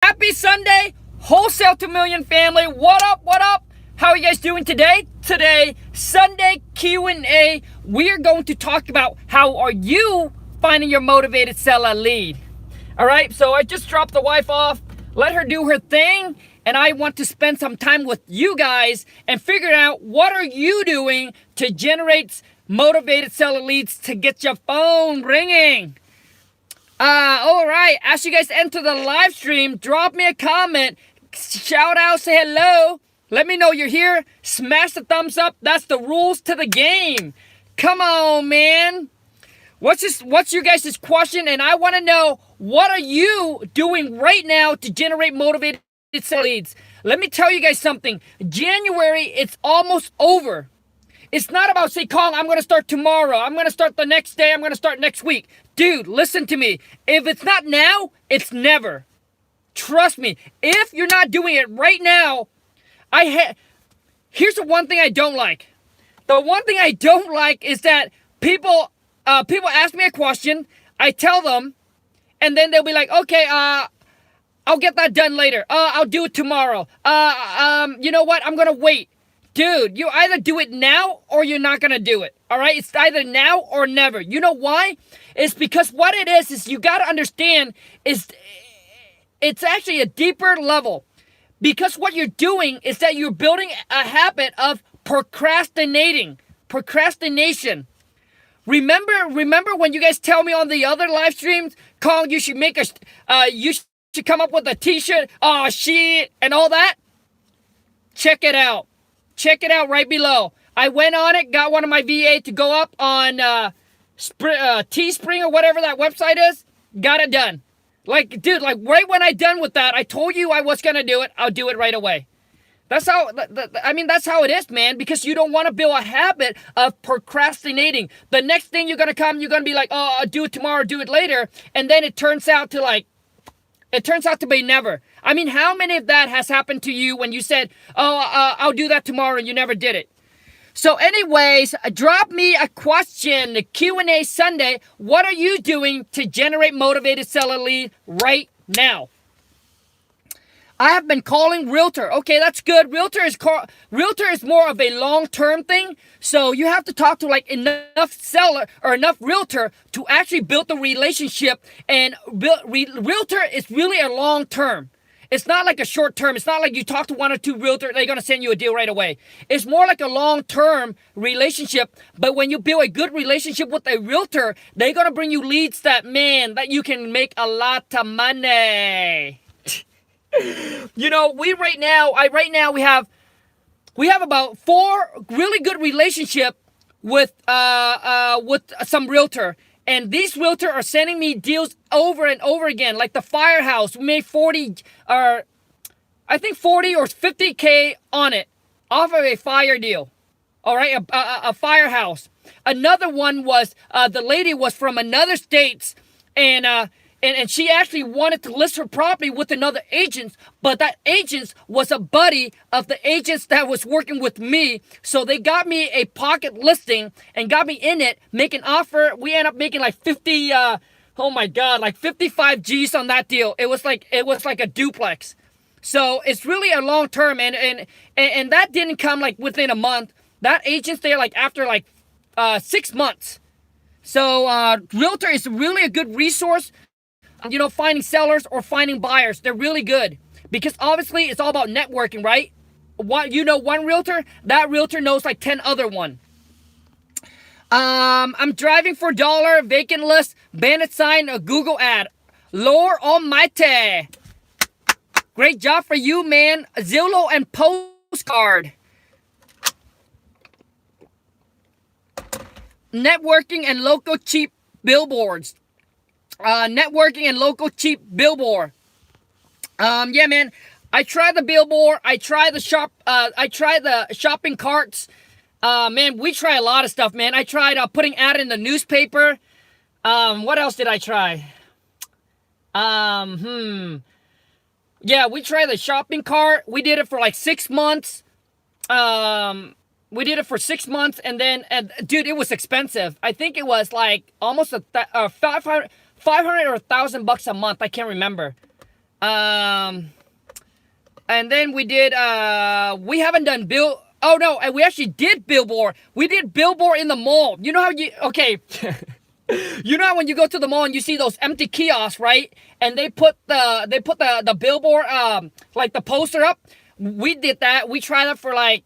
Happy Sunday, Wholesale to Million family. What up, what up? How are you guys doing today? Today, Sunday Q&A, we are going to talk about how are you finding your motivated seller lead. All right, so I just dropped the wife off, let her do her thing, and I want to spend some time with you guys and figure out what are you doing to generate motivated seller leads to get your phone ringing. All right, as you guys enter the live stream, drop me a comment, shout out, say hello, let me know you're here, smash the thumbs up. That's the rules to the game. Come on, man. What's your guys' question? And I want to know, what are you doing right now to generate motivated seller leads? Let me tell you guys something. January, it's almost over. It's not about, say, Khang, I'm going to start tomorrow. I'm going to start the next day. I'm going to start next week. Dude, listen to me. If it's not now, it's never. Trust me. If you're not doing it right now, here's the one thing I don't like. The one thing I don't like is that people ask me a question, I tell them, and then they'll be like, okay, I'll get that done later. I'll do it tomorrow. You know what? I'm going to wait. Dude, you either do it now or you're not going to do it. All right? It's either now or never. You know why? It's because what it is you got to understand is it's actually a deeper level. Because what you're doing is that you're building a habit of procrastination. Remember when you guys tell me on the other live streams, Khang, you should you should come up with a t-shirt, oh shit, and all that? Check it out. Check it out right below. I went on it, got one of my VA to go up on Teespring or whatever that website is. Got it done. Like, dude, like right when I done with that, I told you I was gonna do it. I'll do it right away. That's how it is, man, because you don't want to build a habit of procrastinating. The next thing you're gonna be like, oh, I'll do it tomorrow, do it later, and then it turns out to be never. I mean, how many of that has happened to you when you said, oh, I'll do that tomorrow, and you never did it? So anyways, drop me a question, the Q&A Sunday. What are you doing to generate motivated seller lead right now? I have been calling realtor. Okay, that's good. Realtor is more of a long-term thing. So you have to talk to like enough seller or enough realtor to actually build the relationship. And realtor is really a long-term. It's not like a short term. It's not like you talk to one or two realtors, they're going to send you a deal right away. It's more like a long-term relationship. But when you build a good relationship with a realtor, they're going to bring you leads that you can make a lot of money. You know, we have about 4 really good relationship with some realtor. And these realtors are sending me deals over and over again. Like the Firehouse, we made 40 or 50K on it, off of a fire deal. All right, a Firehouse. Another one was, the lady was from another state, and she actually wanted to list her property with another agent, but that agent was a buddy of the agents that was working with me. So they got me a pocket listing and got me in it, make an offer. We ended up making like 55 G's on that deal. It was like a duplex. So it's really a long term, and that didn't come like within a month. That agent's there like after 6 months. So realtor is really a good resource. You know, finding sellers or finding buyers, they're really good because obviously it's all about networking, right? One realtor, that realtor knows like 10 other one. I'm driving for $, vacant list, bandit sign, a Google ad. Lord Almighty. Great job for you, man. Zillow and postcard. Networking and local cheap billboards. Networking and local cheap billboard. Yeah, man. I tried the billboard. I tried the shopping carts. Man, we try a lot of stuff, man. I tried putting ad in the newspaper. What else did I try? Yeah, we tried the shopping cart. We did it for like 6 months. We did it for 6 months, and dude, it was expensive. I think it was like almost $500 or $1,000 a month. I can't remember. And then we did, we haven't done bill. Oh no, and we actually did billboard. We did billboard in the mall. You know how you, okay. You know how when you go to the mall and you see those empty kiosks, right? And they put the billboard, like the poster up. We did that. We tried it for like,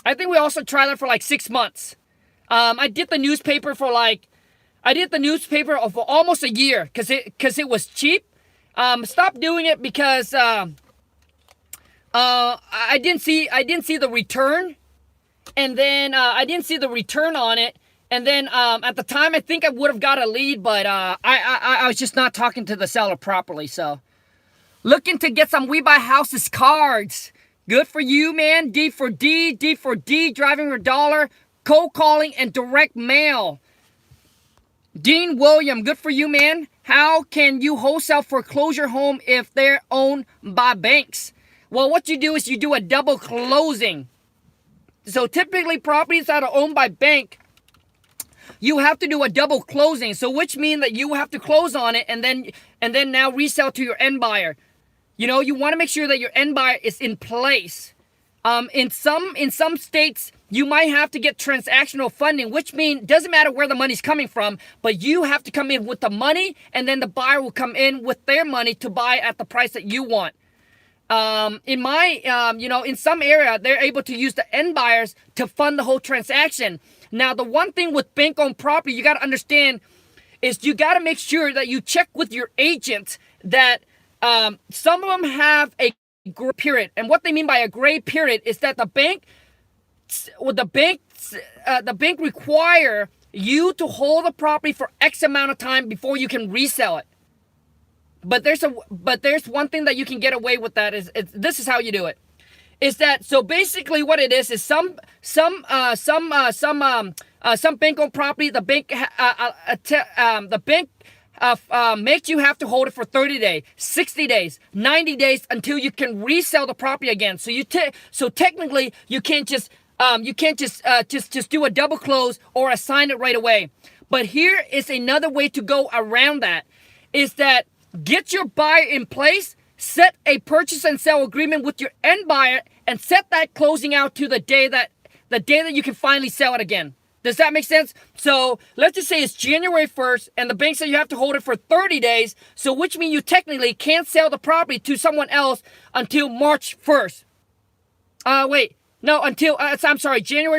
I think we also tried it for like 6 months. I did the newspaper for almost a year because it was cheap. Stopped doing it because I didn't see the return, and then I didn't see the return on it. And then at the time, I think I would have got a lead, but I was just not talking to the seller properly. So, looking to get some We Buy Houses cards. Good for you, man. D for D, driving for dollar, cold calling, and direct mail. Dean William, good for you, man. How can you wholesale foreclosure home if they're owned by banks? Well, what you do is you do a double closing. So typically properties that are owned by bank, you have to do a double closing. So which means that you have to close on it and then now resell to your end buyer. You know, you want to make sure that your end buyer is in place. In some states, you might have to get transactional funding, which means doesn't matter where the money's coming from, but you have to come in with the money, and then the buyer will come in with their money to buy at the price that you want. In some area, they're able to use the end buyers to fund the whole transaction. Now, the one thing with bank-owned property you got to understand is you got to make sure that you check with your agent that some of them have a gray period. And what they mean by a gray period is that the bank require you to hold the property for X amount of time before you can resell it. But there's one thing that you can get away with that is this is how you do it. Is that so basically what it is some bank-owned property the bank makes you have to hold it for 30 days, 60 days, 90 days until you can resell the property again. So so technically you can't just do a double close or assign it right away. But here is another way to go around that. Is that get your buyer in place, set a purchase and sale agreement with your end buyer, and set that closing out to the day that you can finally sell it again. Does that make sense? So let's just say it's January 1st and the bank said you have to hold it for 30 days. So which means you technically can't sell the property to someone else until March 1st. January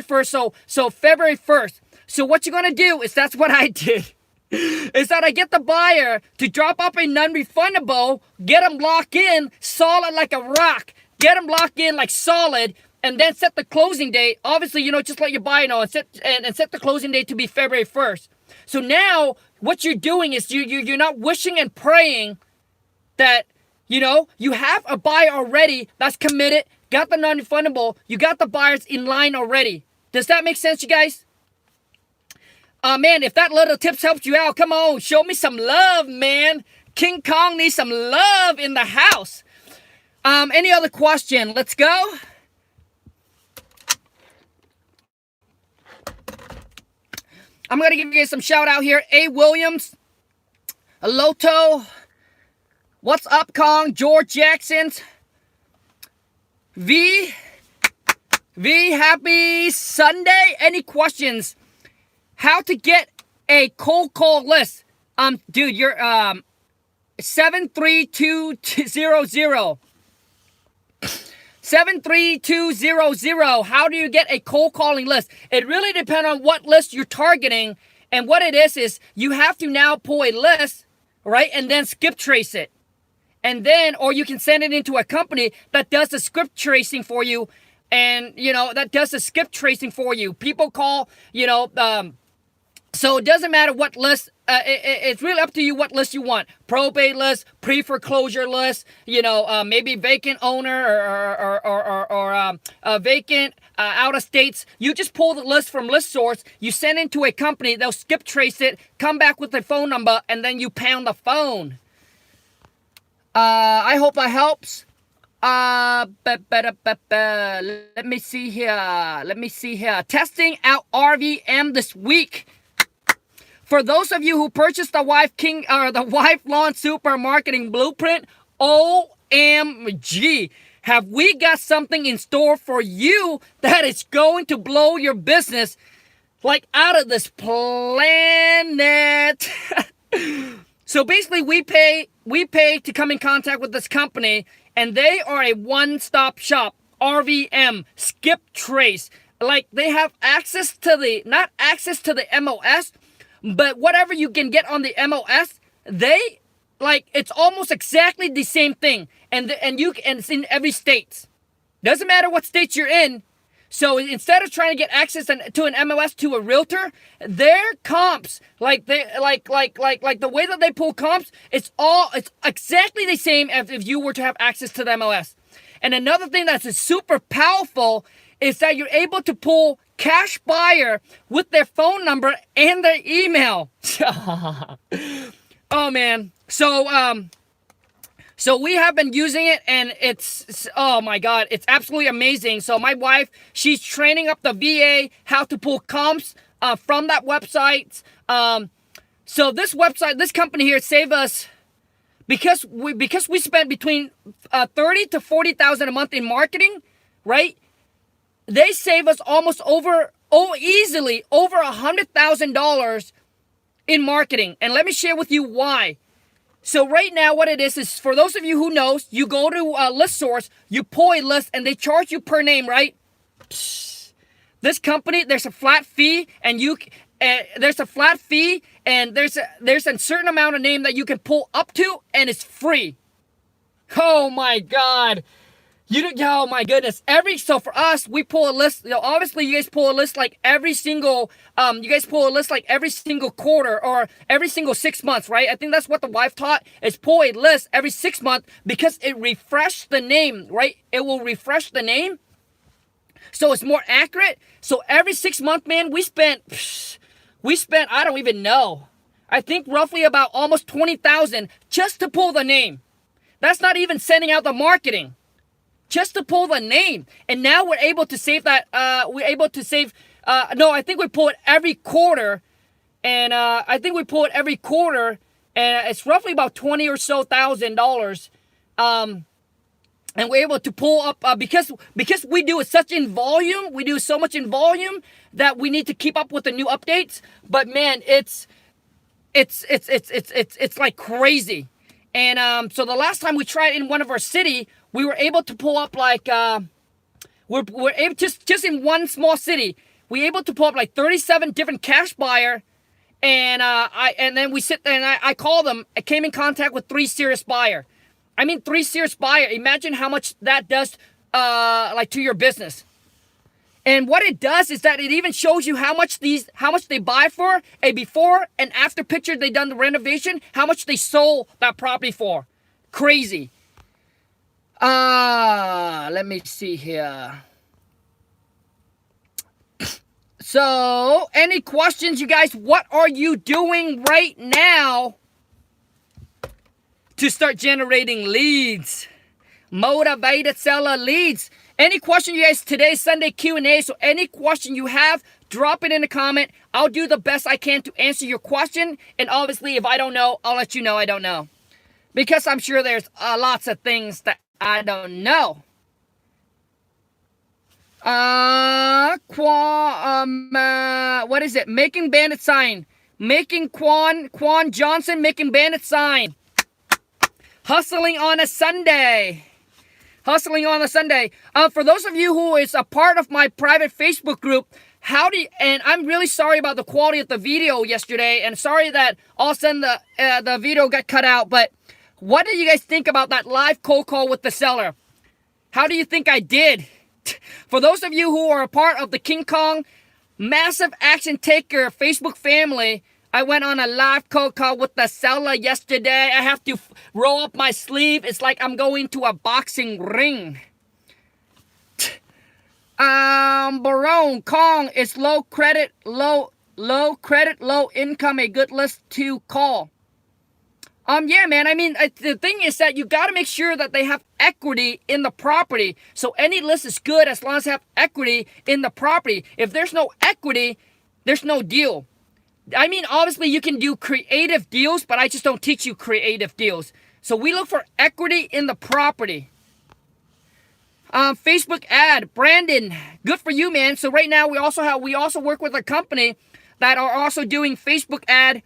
1st. So February 1st. So what you're going to do is that's what I did. Is that I get the buyer to drop up a non-refundable, get them locked in solid like a rock, get them locked in like solid, and then set the closing date. Obviously, just let your buyer know and set the closing date to be February 1st. So now what you're doing is you're not wishing and praying that, you have a buyer already that's committed, got the non-refundable, you got the buyers in line already. Does that make sense, you guys? Man, if that little tips helped you out, come on, show me some love, man. King Kong needs some love in the house. Any other question? Let's go. I'm going to give you some shout out here. A. Williams, Loto, what's up, Kong? George Jackson, V, happy Sunday. Any questions? How to get a cold call list? Dude, you're 73200. 73200. How do you get a cold calling list? It really depends on what list you're targeting, and what it is you have to now pull a list, right, and then skip trace it, and then or you can send it into a company that does the script tracing for you, and that does the skip tracing for you. People call, so it doesn't matter what list. It's really up to you what list you want. Probate list, pre-foreclosure list, maybe vacant owner or vacant out of states. You just pull the list from List Source. You send it to a company. They'll skip trace it, come back with their phone number, and then you pound the phone. I hope that helps. Let me see here. Testing out RVM this week. For those of you who purchased the Wife Lawn Super Marketing Blueprint, OMG. Have we got something in store for you that is going to blow your business like out of this planet? So basically we pay to come in contact with this company, and they are a one-stop shop. RVM, skip trace. Like, they have access to the, not access to the MOS, but whatever you can get on the MOS, they, like, it's almost exactly the same thing. And it's in every state. Doesn't matter what state you're in. So instead of trying to get access to an MOS to a realtor, their comps, like the way that they pull comps, it's exactly the same as if you were to have access to the MOS. And another thing that's super powerful is that you're able to pull cash buyer with their phone number and their email. Oh man. So we have been using it, and it's, oh my God, it's absolutely amazing. So my wife, she's training up the VA how to pull comps from that website. So this website, this company here saved us, because we spent between $30,000 to $40,000 a month in marketing, right? They save us easily over $100,000 in marketing. And let me share with you why. So right now what it is for those of you who knows, you go to ListSource, you pull a list, and they charge you per name, right? This company, there's a flat fee, and there's a certain amount of name that you can pull up to, and it's free. Oh my God. Oh my goodness. So for us, we pull a list. Obviously you guys pull a list like every single quarter or every single 6 months, right? I think that's what the wife taught, is pull a list every 6 months, because it refreshes the name, right? It will refresh the name, so it's more accurate. So every 6 months, man, we spent, I don't even know, I think roughly about almost $20,000 just to pull the name. That's not even sending out the marketing. Just to pull the name. And now we're able to save that. I think we pull it every quarter. And it's roughly about $20,000 or so. And we're able to pull up because we do such in volume. We do so much in volume that we need to keep up with the new updates. But man, it's like crazy. And so the last time we tried in one of our city, we were able to pull up like we're able just in one small city, we able to pull up like 37 different cash buyer, and then we sit there and I call them. I came in contact with 3 serious buyer. I mean 3 serious buyer. Imagine how much that does like to your business. And what it does is that it even shows you how much they buy for, a before and after picture they done the renovation, how much they sold that property for. Crazy. Let me see here. So, any questions, you guys? What are you doing right now to start generating leads? Motivated seller leads. Any question, you guys? Today's Sunday Q&A, so any question you have, drop it in a comment. I'll do the best I can to answer your question. And obviously, if I don't know, I'll let you know I don't know. Because I'm sure there's lots of things that I don't know. What is it? Making bandit sign. Making Quan Johnson making bandit sign. Hustling on a Sunday. Hustling on a Sunday. For those of you who is a part of my private Facebook group, and I'm really sorry about the quality of the video yesterday, and sorry that all of a sudden the video got cut out, but what do you guys think about that live cold call with the seller? How do you think I did? For those of you who are a part of the King Kong Massive Action Taker Facebook family, I went on a live cold call with the seller yesterday. I have to roll up my sleeve. It's like I'm going to a boxing ring. Barone, Kong is low credit, low income, a good list to call. Yeah, man, I mean, the thing is that you got to make sure that they have equity in the property. So any list is good as long as they have equity in the property. If there's no equity, there's no deal. I mean, obviously you can do creative deals, but I just don't teach you creative deals. So we look for equity in the property. Facebook ad, Brandon, good for you, man. So right now we also work with a company that are also doing Facebook ad.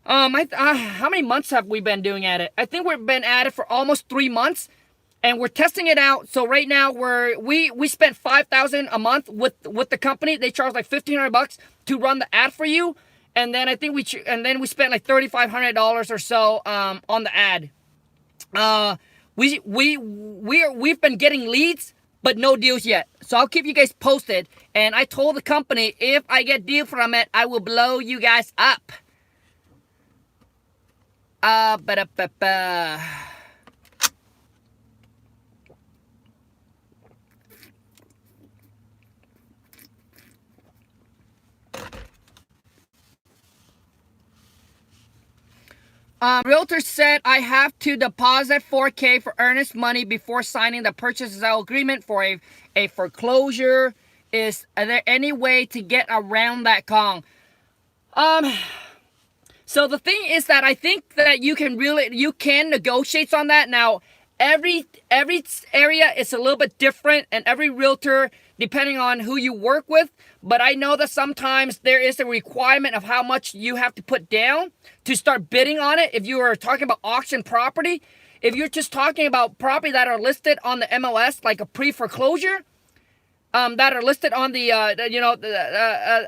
How many months have we been doing at it? I think we've been at it for almost 3 months, and we're testing it out. So right now we spent $5,000 a month with the company. They charge like $1,500 to run the ad for you, and then I think we spent like $3,500 or so on the ad. We've been getting leads, but no deals yet. So I'll keep you guys posted. And I told the company if I get deal from it, I will blow you guys up. Realtor said I have to deposit $4,000 for earnest money before signing the purchase and sale agreement for a foreclosure. Is there any way to get around that, Khang? So the thing is that I think that you can negotiate on that. Now, every area is a little bit different, and every realtor, depending on who you work with. But I know that sometimes there is a requirement of how much you have to put down to start bidding on it. If you are talking about auction property, if you're just talking about property that are listed on the MLS, like a pre-foreclosure, that are listed on the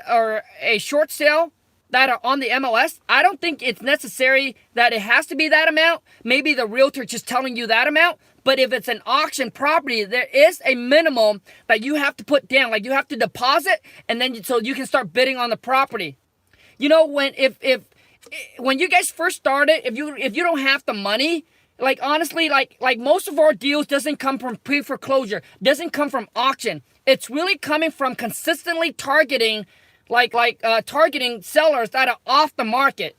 or a short sale that are on the MLS, I don't think it's necessary that it has to be that amount. Maybe the realtor just telling you that amount. But if it's an auction property, there is a minimum that you have to put down. Like you have to deposit, and then so you can start bidding on the property. You know, when you guys first started, if you don't have the money, like honestly, like most of our deals doesn't come from pre-foreclosure, doesn't come from auction. It's really coming from consistently targeting targeting sellers that are off the market.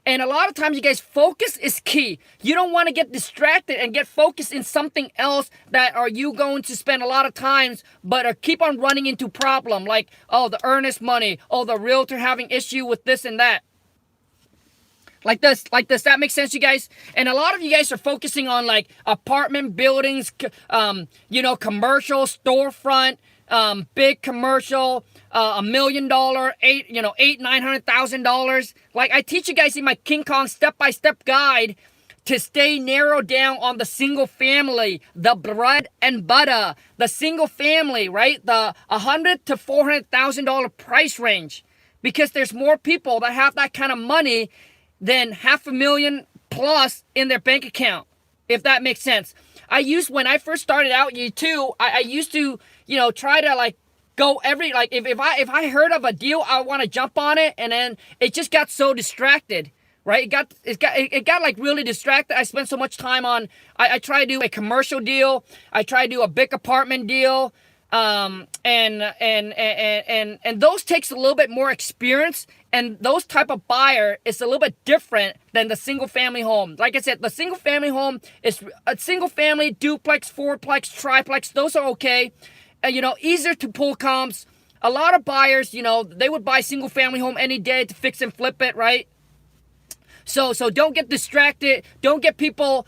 And a lot of times, you guys, focus is key. You don't want to get distracted and get focused in something else that are you going to spend a lot of times, but keep on running into problem like, oh, the earnest money, oh, the realtor having issue with this and that. Like this. That makes sense, you guys? And a lot of you guys are focusing on like apartment buildings, commercial, storefront, big commercial, $1 million, $900,000. Like I teach you guys in my King Kong step-by-step guide to stay narrowed down on the single family, the bread and butter, the single family, right? The $100,000 to $400,000 price range, because there's more people that have that kind of money than $500,000 plus in their bank account, if that makes sense. When I first started out, I used to, try to like go if I heard of a deal, I want to jump on it, and then it just got so distracted, right? It got like really distracted. I spent so much time on, I try to do a commercial deal, I try to do a big apartment deal, and those takes a little bit more experience, and those type of buyer is a little bit different than the single family home. Like I said, the single family home is a single family, duplex, fourplex, triplex. Those are okay. Easier to pull comps. A lot of buyers, they would buy single family home any day to fix and flip it, right? So don't get distracted. Don't get people,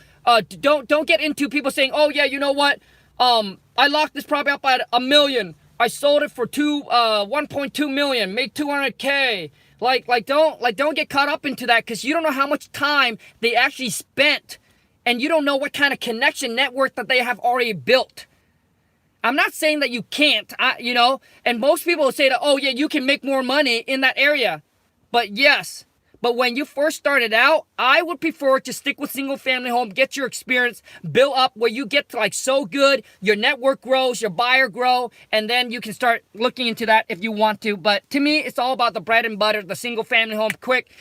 don't get into people saying, oh yeah, you know what? I locked this property up at $1 million. I sold it for 1.2 million, made $200K. Don't get caught up into that, because you don't know how much time they actually spent, and you don't know what kind of connection network that they have already built. I'm not saying that you can't, and most people will say that, oh yeah, you can make more money in that area. But yes, but when you first started out, I would prefer to stick with single family home, get your experience, build up where you get to like so good, your network grows, your buyer grow, and then you can start looking into that if you want to. But to me, it's all about the bread and butter, the single family home, quick,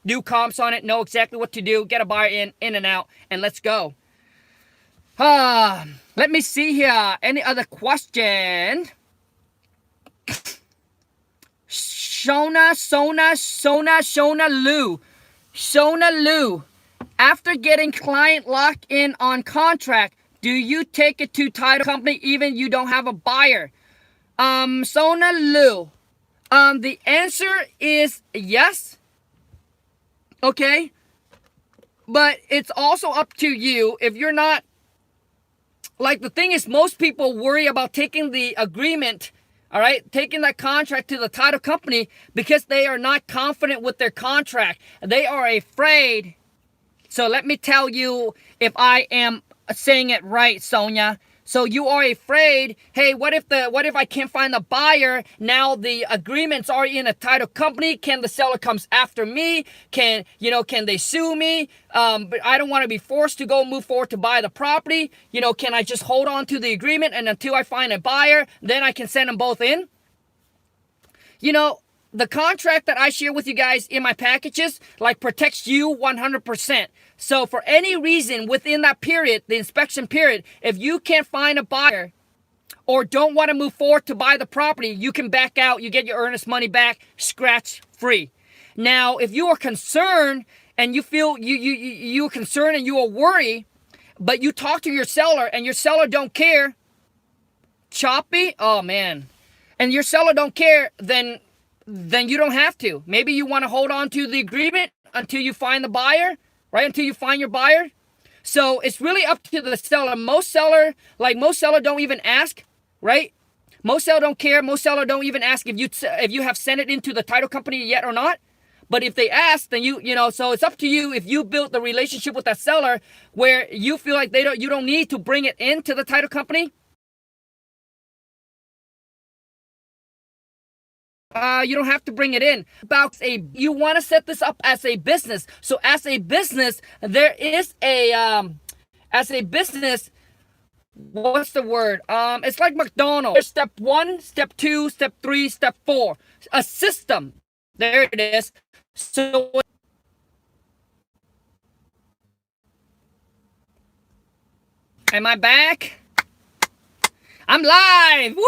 do comps on it, know exactly what to do, get a buyer in and out, and let's go. Let me see here. Any other question? Shona Lu. After getting client locked in on contract, do you take it to title company even you don't have a buyer? Sona Lu. The answer is yes. Okay. But it's also up to you if you're not, like, the thing is, most people worry about taking the agreement, all right, taking that contract to the title company because they are not confident with their contract. They are afraid. So let me tell you if I am saying it right, Sonia. So you are afraid, hey, what if I can't find the buyer? Now the agreement's already in a title company. Can the seller comes after me? Can they sue me? But I don't want to be forced to go move forward to buy the property. Can I just hold on to the agreement and until I find a buyer, then I can send them both in? The contract that I share with you guys in my packages, like, protects you 100%. So for any reason within that period, the inspection period, if you can't find a buyer or don't want to move forward to buy the property, you can back out. You get your earnest money back, scratch free. Now, if you are concerned and you feel you're concerned and you are worried, but you talk to your seller and your seller don't care, choppy, oh man, and your seller don't care, then you don't have to. Maybe you want to hold on to the agreement until you find the buyer, right? Until you find your buyer. So it's really up to the seller. Most seller don't even ask, right? Most seller don't care. Most seller don't even ask if you have sent it into the title company yet or not. But if they ask, then so it's up to you if you build the relationship with that seller where you feel like you don't need to bring it into the title company. You don't have to bring it in. You want to set this up as a business. So as a business, there is as a business, what's the word? It's like McDonald's. There's step 1, step 2, step 3, step 4. A system. There it is. So am I back? I'm live. Woo!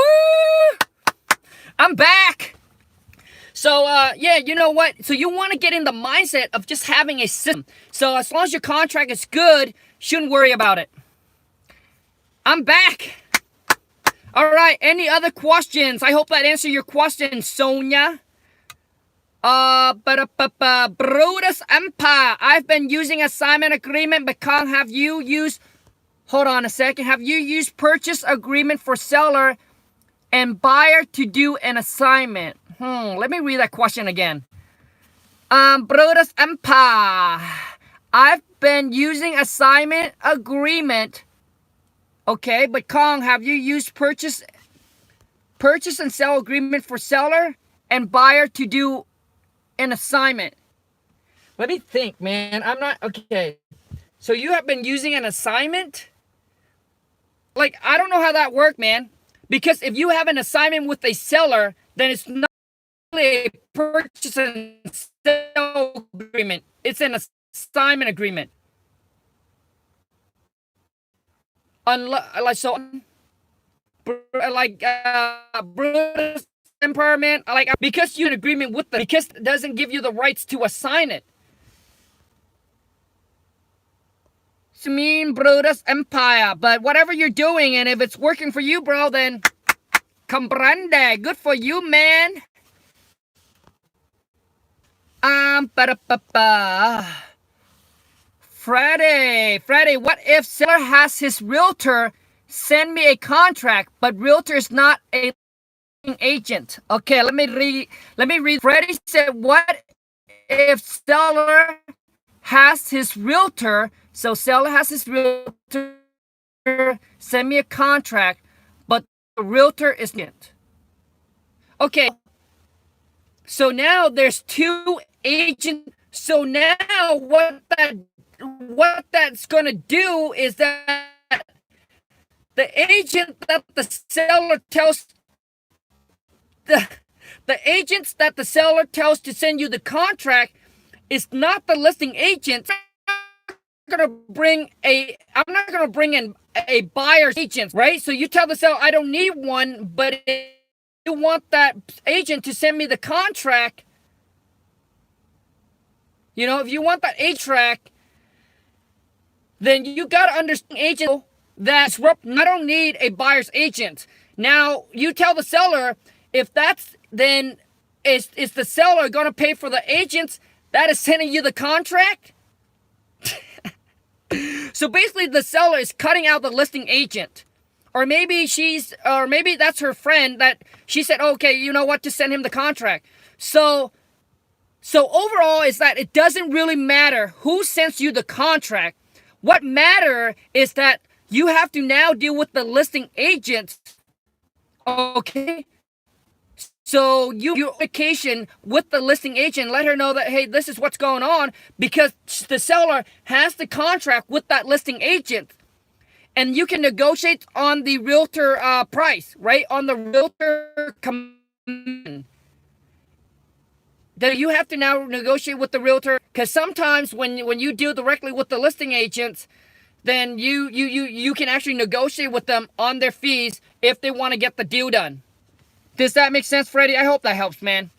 I'm back. So, yeah, you know what? So you want to get in the mindset of just having a system. So as long as your contract is good, shouldn't worry about it. I'm back. All right. Any other questions? I hope that answered your question, Sonia. Brutus Empire. I've been using assignment agreement, but have you used, hold on a second. Have you used purchase agreement for seller and buyer to do an assignment? Let me read that question again. Brutus Empire. I've been using assignment agreement. Okay, but Khang, have you used purchase and sell agreement for seller and buyer to do an assignment? Let me think, man. I'm not, okay. So you have been using an assignment? Like, I don't know how that worked, man. Because if you have an assignment with a seller, then it's not a purchase and sell agreement. It's an assignment agreement. Brutus Empowerment, because you're in agreement with them, because it doesn't give you the rights to assign it. So mean Brutus Empire, but whatever you're doing, and if it's working for you, bro, then comprende. Good for you, man. Friday, what if seller has his realtor send me a contract, but realtor is not a agent? Okay, let me read. Freddie said, what if seller has his realtor, so seller has his realtor send me a contract, but the realtor isn't. Okay, so now there's two agents. So now what that's gonna do is that the agent that the seller tells the agents that the seller tells to send you the contract is not the listing agent. I'm not gonna bring in a buyer's agent, right? So you tell the seller, I don't need one, but if you want that agent to send me the contract, if you want that A-track, then you gotta understand agent that's I don't need a buyer's agent. Now you tell the seller, if that's, then is the seller gonna pay for the agents that is sending you the contract? So basically the seller is cutting out the listing agent. Or maybe that's her friend that she said, okay, you know what, to send him the contract. So overall is that it doesn't really matter who sends you the contract. What matter is that you have to now deal with the listing agents. Okay? So you communication with the listing agent, let her know that, hey, this is what's going on, because the seller has the contract with that listing agent. And you can negotiate on the realtor price, right? On the realtor commission. Then you have to now negotiate with the realtor, because sometimes when you deal directly with the listing agents, then you can actually negotiate with them on their fees if they want to get the deal done. Does that make sense, Freddie? I hope that helps, man.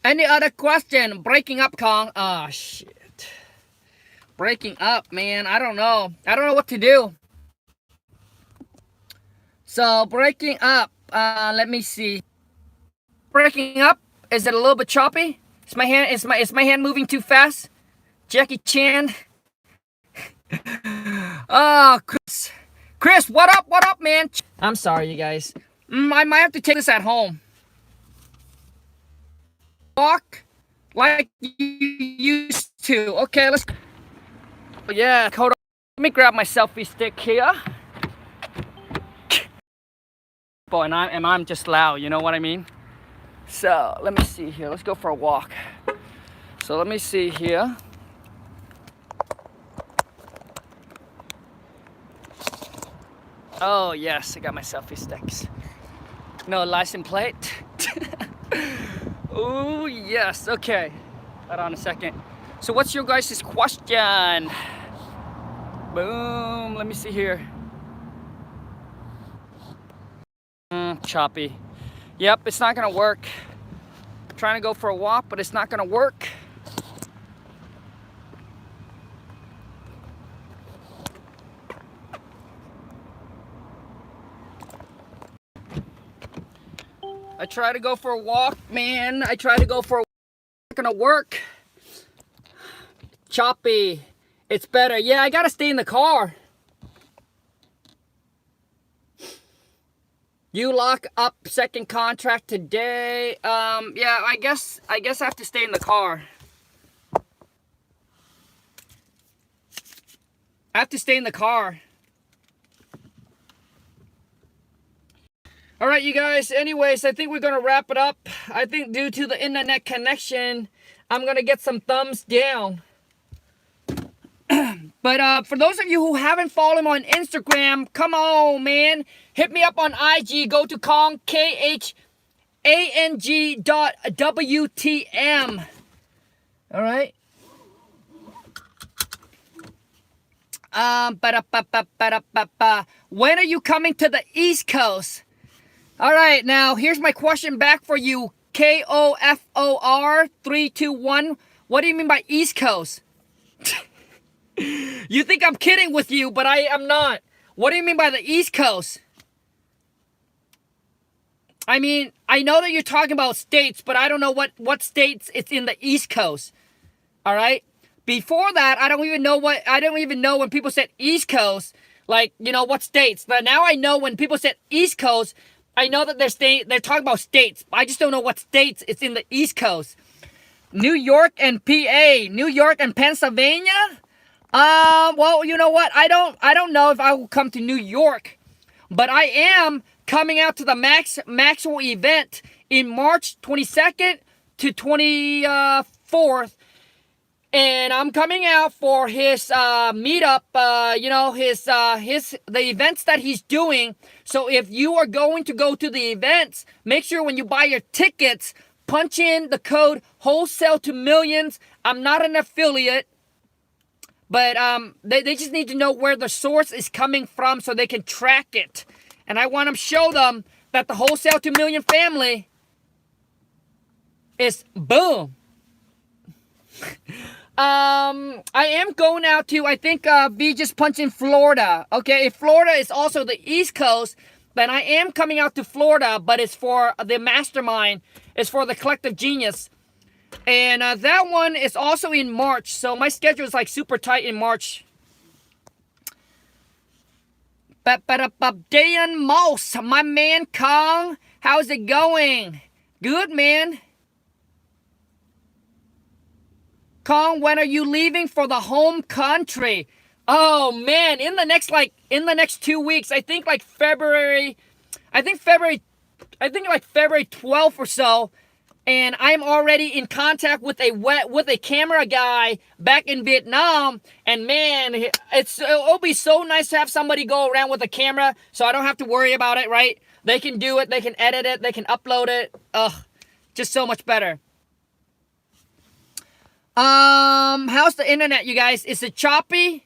Any other question? Breaking up, Khang. Ah, shit. Breaking up, man. I don't know. I don't know what to do. So, breaking up. Let me see. Breaking up. Is it a little bit choppy? Is my hand moving too fast? Jackie Chan. Oh, Chris, what up, man? I'm sorry, you guys. I might have to take this at home. Walk like you used to. Okay, let's. Yeah, hold on. Let me grab my selfie stick here. Boy, and I'm just loud. You know what I mean? So let me see here. Let's go for a walk. So let me see here. Oh, yes, I got my selfie sticks. No license plate. Oh, yes, okay. Hold on a second. So what's your guys' question? Boom, let me see here. Choppy. Yep, it's not gonna work. I'm trying to go for a walk, but it's not gonna work. I try to go for a walk, man. I try to go for a walk. It's not gonna work. Choppy. It's better. Yeah, I gotta stay in the car. You lock up second contract today. Yeah, I guess I have to stay in the car. I have to stay in the car. All right, you guys. Anyways, I think we're going to wrap it up. I think due to the internet connection, I'm going to get some thumbs down. But for those of you who haven't followed him on Instagram, come on, man. Hit me up on IG. Go to Khang, KHANG.WTM. All right. When are you coming to the East Coast? All right, now here's my question back for you. KOFOR 321. What do you mean by East Coast? You think I'm kidding with you, but I am not. What do you mean by the East Coast? I mean, I know that you're talking about states, but I don't know what states it's in the East Coast. All right? Before that, I don't even know when people said East Coast, like, you know, what states. But now I know when people said East Coast, I know that they're talking about states. I just don't know what states it's in the East Coast. New York and PA, New York and Pennsylvania? Well, you know what? I don't know if I will come to New York, but I am coming out to the Maxwell event in March 22nd to 24th. And I'm coming out for his meetup, you know, the events that he's doing. So if you are going to go to the events, make sure when you buy your tickets, punch in the code Wholesale to Millions. I'm not an affiliate, but they just need to know where the source is coming from so they can track it. And I want to show them that the Wholesale to Million family is boom. I am going out to, I think, V just punched in Florida. Okay, if Florida is also the East Coast, then I am coming out to Florida, but it's for the mastermind. It's for the collective genius. And that one is also in March. So my schedule is like super tight in March. Dayan Mouse, my man Khang, how's it going? Good, man. Khang, when are you leaving for the home country? Oh man, in the next 2 weeks, I think like February 12th or so. And I'm already in contact with a camera guy back in Vietnam. And man, it'll be so nice to have somebody go around with a camera, so I don't have to worry about it, right? They can do it, they can edit it, they can upload it. Ugh, just so much better. How's the internet, you guys? Is it choppy?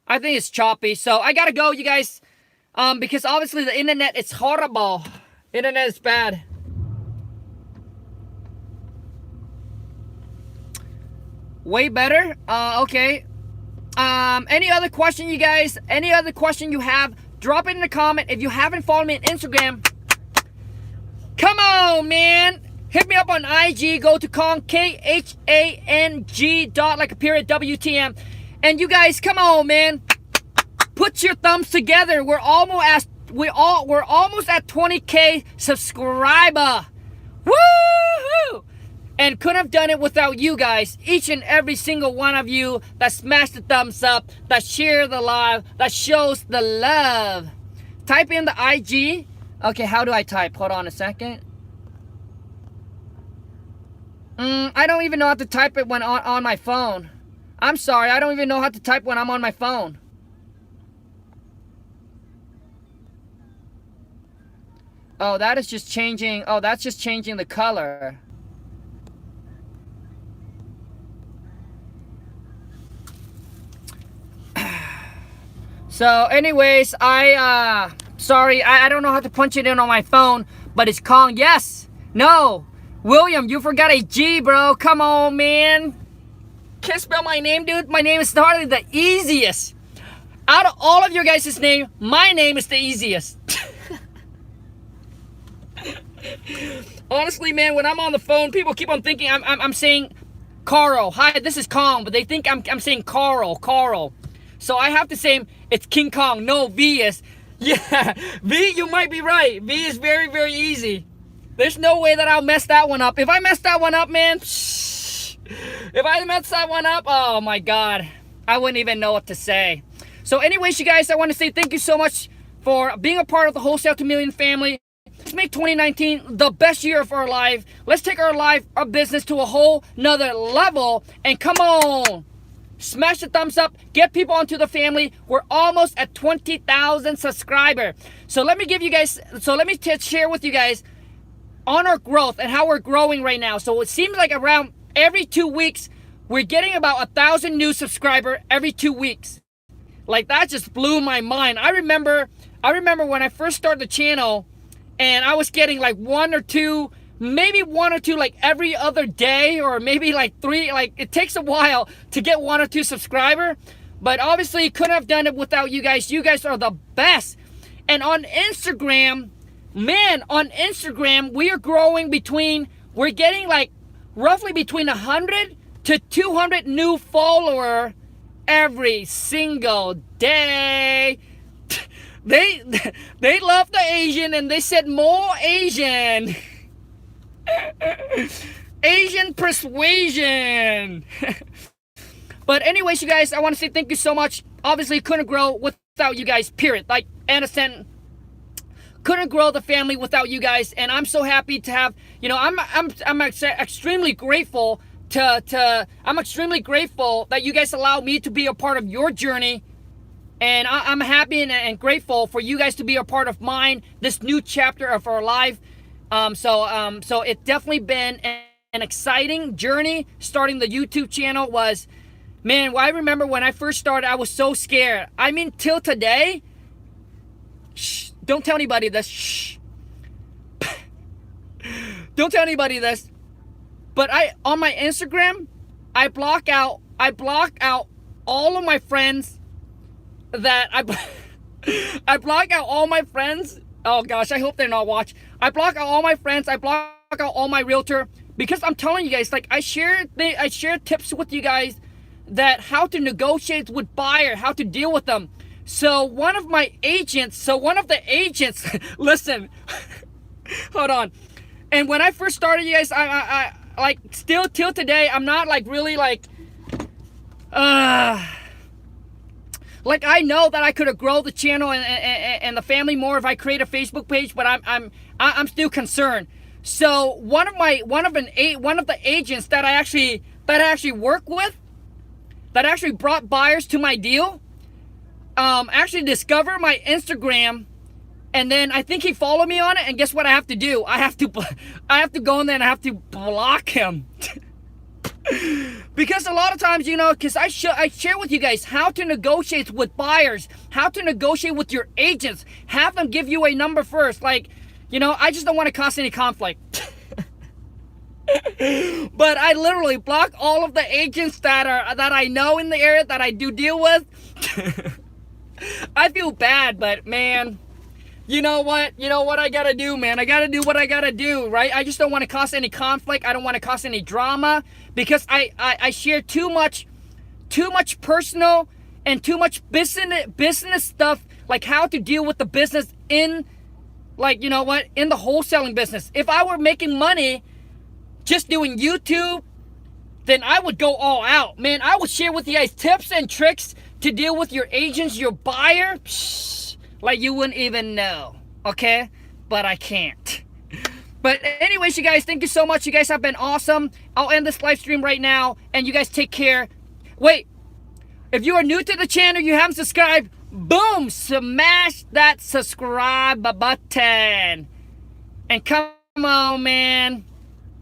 I think it's choppy. So I gotta go, you guys. Because obviously the internet is horrible. Internet is bad. Way better? Okay. Any other question, you guys? Any other question you have? Drop it in the comment. If you haven't followed me on Instagram, come on, man. Hit me up on IG. Go to Khang, Khang dot like a period WTM. And you guys, come on, man. Put your thumbs together. We're almost at 20K subscriber. Woohoo! And couldn't have done it without you guys. Each and every single one of you that smashed the thumbs up, that share the live, that shows the love. Type in the IG. Okay, how do I type? Hold on a second. I don't even know how to type it when on my phone. I'm sorry, I don't even know how to type when I'm on my phone. Oh, that is just changing. Oh, that's just changing the color. So anyways, sorry, I don't know how to punch it in on my phone, but it's Khang. Yes. No. William, you forgot a G, bro. Come on, man. Can't spell my name, dude. My name is hardly the easiest. Out of all of your guys' name, my name is the easiest. Honestly, man, when I'm on the phone, people keep on thinking I'm saying Carl. Hi, this is Khang, but they think I'm saying Carl. So I have to say it's King Kong. No, V is. Yeah, V, you might be right. V is very, very easy. There's no way that I'll mess that one up. If I mess that one up, man, if I mess that one up, oh my God, I wouldn't even know what to say. So anyways, you guys, I want to say thank you so much for being a part of the Wholesale to Million family. Let's make 2019 the best year of our life. Let's take our business to a whole nother level. And come on, smash the thumbs up, get people onto the family. We're almost at 20,000 subscribers. So let me share with you guys on our growth and how we're growing right now. So it seems like around every 2 weeks, we're getting about 1,000 new subscribers every 2 weeks. Like, that just blew my mind. I remember when I first started the channel, and I was getting like one or two like every other day, or maybe like 3. Like, it takes a while to get 1 or 2 subscribers, but obviously couldn't have done it without you guys. You guys are the best. And on Instagram, man, we are growing we're getting like roughly between 100 to 200 new followers every single day. They love the Asian, and they said more Asian. Asian persuasion. But anyways, you guys, I want to say thank you so much. Obviously couldn't grow without you guys, period. Like, Anderson, couldn't grow the family without you guys. And I'm so happy to have, I'm extremely grateful I'm extremely grateful that you guys allow me to be a part of your journey. And I'm happy and grateful for you guys to be a part of mine, this new chapter of our life. So it's definitely been an exciting journey. Starting the YouTube channel was, man, I remember when I first started, I was so scared. I mean, till today, shh, don't tell anybody this. Shh. Don't tell anybody this. But on my Instagram, I block out all of my friends that I block out all my friends. Oh gosh, I hope they're not watching. I block out all my friends. I block out all my realtor because I'm telling you guys, like I share tips with you guys that how to negotiate with buyer, how to deal with them. So one of the agents, listen, hold on. And when I first started, you guys, I like still till today, I'm not like really like I know that I could have grown the channel and the family more if I create a Facebook page, but I'm still concerned. So one of the agents that I actually work with, that actually brought buyers to my deal, actually discovered my Instagram, and then I think he followed me on it. And guess what I have to do? I have to go in there and I have to block him. Because a lot of times, you know, because I share with you guys how to negotiate with buyers, how to negotiate with your agents, have them give you a number first. Like, you know, I just don't want to cause any conflict. But I literally block all of the agents that I know in the area that I do deal with. I feel bad, but man, you know what I gotta do, man. I gotta do what I gotta do, right? I just don't want to cause any conflict. I don't want to cause any drama because I share too much personal and too much business stuff, like how to deal with the business in, like, you know what, in the wholesaling business. If I were making money just doing YouTube, then I would go all out, man. I would share with you guys tips and tricks to deal with your agents, your buyer. Psh, like you wouldn't even know, okay? But I can't. But anyways, you guys, thank you so much. You guys have been awesome. I'll end this live stream right now, and you guys take care. Wait, if you are new to the channel, you haven't subscribed, boom, smash that subscribe button. And come on, man,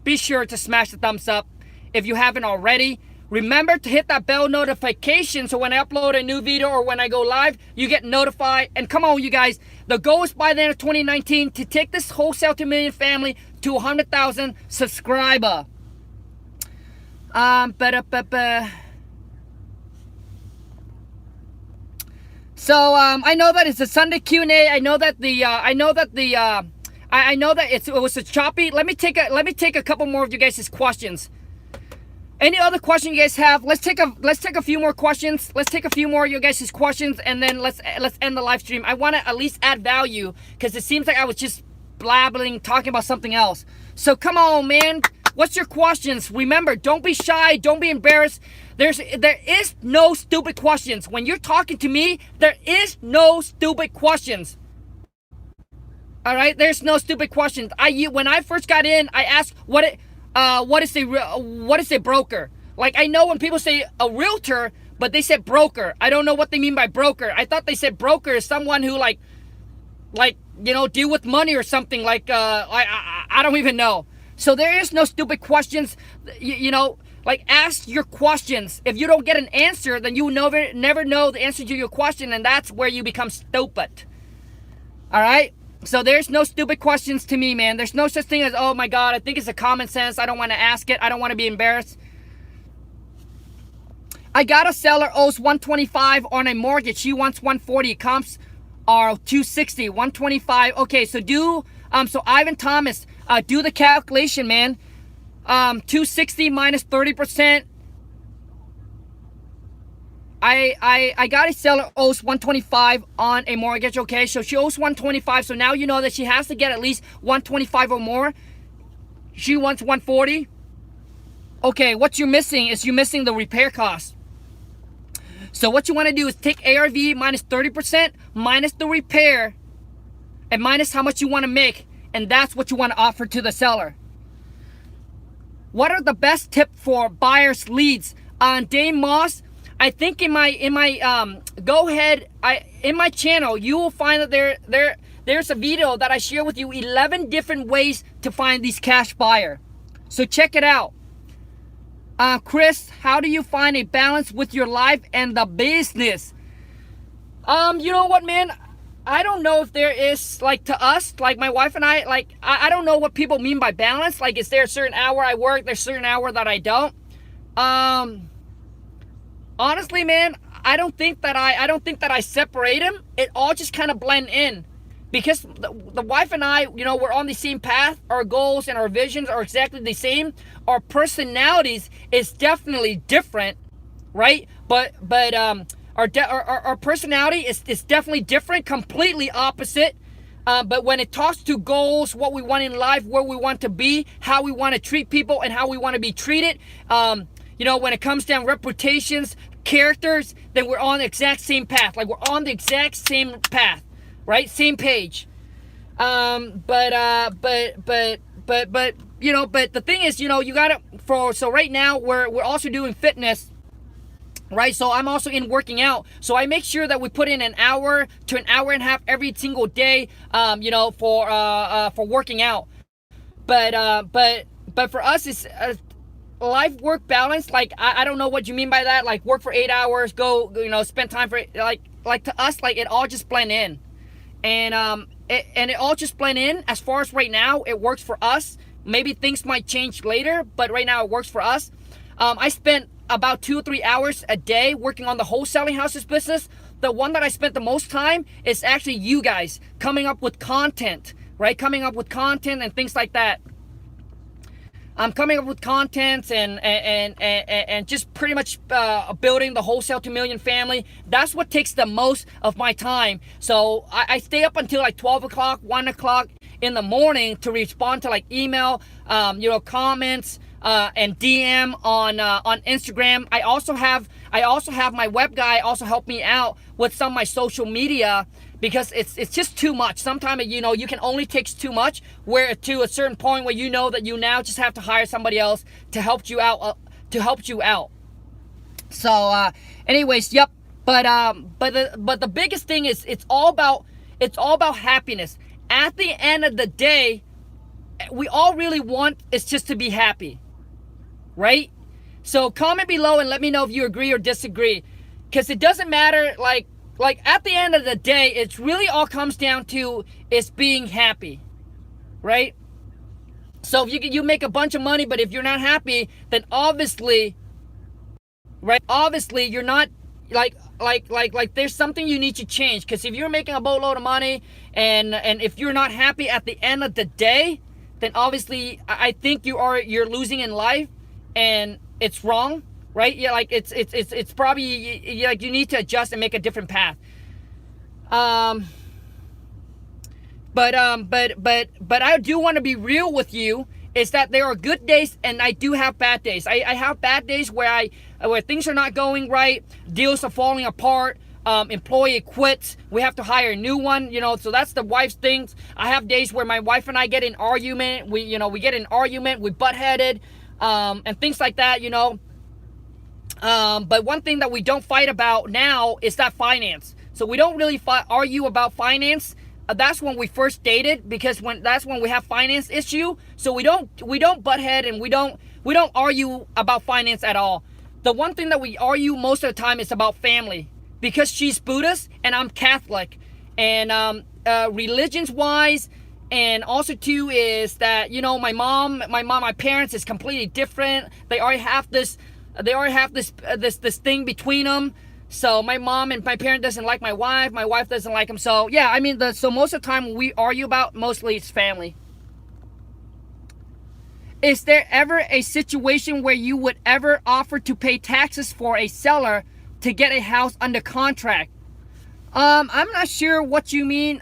be sure to smash the thumbs up if you haven't already. Remember to hit that bell notification so when I upload a new video or when I go live, you get notified. And come on, you guys, the goal is by the end of 2019 to take this Wholesale to Million family to 100,000 subscriber. So I know that it's a Sunday Q&A. I know that it was a choppy. Let me take a couple more of you guys' questions. Any other question you guys have? Let's take a few more questions. Let's take a few more of you guys' questions, and then let's end the live stream. I want to at least add value because it seems like I was just blabbling, talking about something else. So come on, man. What's your questions? Remember, don't be shy. Don't be embarrassed. There is no stupid questions. When you're talking to me, there is no stupid questions. All right, there's no stupid questions. When I first got in, I asked what is a broker? Like, I know when people say a realtor, but they said broker. I don't know what they mean by broker. I thought they said broker is someone who like you know, deal with money or something. Like I don't even know. So there is no stupid questions. You know, like, ask your questions. If you don't get an answer, then you will never know the answer to your question, and that's where you become stupid. All right. So there's no stupid questions to me, man. There's no such thing as, oh my God, I think it's a common sense. I don't want to ask it. I don't want to be embarrassed. I got a seller owes 125 on a mortgage. She wants 140. Comps are 260, 125. Okay, so so Ivan Thomas, do the calculation, man. 260 minus 30%. I got a seller owes 125 on a mortgage, okay? So she owes 125, so now you know that she has to get at least 125 or more. She wants 140. Okay, what you're missing is you're missing the repair cost. So what you want to do is take ARV minus 30%, minus the repair, and minus how much you want to make, and that's what you want to offer to the seller. What are the best tips for buyers leads? On Dane Moss, I think in my in my channel, you will find that there's a video that I share with you 11 different ways to find these cash buyer. So check it out. Chris, how do you find a balance with your life and the business? You know what, man? I don't know if there is, like, to us, like my wife and I, like, I don't know what people mean by balance. Like, is there a certain hour I work? There's a certain hour that I don't. Honestly, man, I don't think that I separate them. It all just kind of blend in, because the wife and I, we're on the same path. Our goals and our visions are exactly the same. Our personalities is definitely different, right? But our personality is definitely different, completely opposite. But when it talks to goals, what we want in life, where we want to be, how we want to treat people, and how we want to be treated, when it comes down reputations, characters, then we're on the exact same path. Like, we're on the exact same path, right? Same page. But the thing is, you gotta, so right now we're also doing fitness. Right, so I'm also in working out. So I make sure that we put in an hour to an hour and a half every single day, for working out. But for us, it's life work balance. Like, I don't know what you mean by that. Like, work for 8 hours, go, spend time for like to us, like, it all just blend in, and it all just blend in. As far as right now, it works for us. Maybe things might change later, but right now it works for us. I spent about 2 or 3 hours a day working on the wholesaling houses business. The one that I spent the most time is actually you guys coming up with content, right? Coming up with content and things like that. I'm coming up with content and just pretty much building the Wholesale to Million family. That's what takes the most of my time. So I stay up until like 12 o'clock, 1 o'clock in the morning to respond to like email, comments, and DM on Instagram. I also have my web guy also help me out with some of my social media, because it's just too much. Sometimes you can only take too much, where to a certain point where that you now just have to hire somebody else to help you out. So anyways, yep. But the biggest thing is it's all about happiness. At the end of the day, we all really want is just to be happy. Right? So comment below and let me know if you agree or disagree, because it doesn't matter. Like at the end of the day, it's really all comes down to is being happy, right? So if you make a bunch of money, but if you're not happy, then obviously you're not like there's something you need to change. Because if you're making a boatload of money and if you're not happy at the end of the day, then obviously I think you're losing in life. And it's wrong, right? Yeah, like it's probably like you need to adjust and make a different path. But I do want to be real with you. Is that there are good days and I do have bad days. I have bad days where things are not going right, deals are falling apart, employee quits, we have to hire a new one, so that's the wife's things. I have days where my wife and I get in an argument, we get in an argument, we butt-headed. And things like that, but one thing that we don't fight about now is that finance. So we don't really argue about finance. That's when we first dated, because that's when we have finance issue. So we don't butt head, and we don't argue about finance at all. The one thing that we argue most of the time is about family, because she's Buddhist and I'm Catholic, and religions wise. And also too is that my parents is completely different. They already have this thing between them. So my mom and my parent doesn't like my wife doesn't like him. So yeah, I mean, so most of the time we argue about, mostly it's family. Is there ever a situation where you would ever offer to pay taxes for a seller to get a house under contract? I'm not sure what you mean,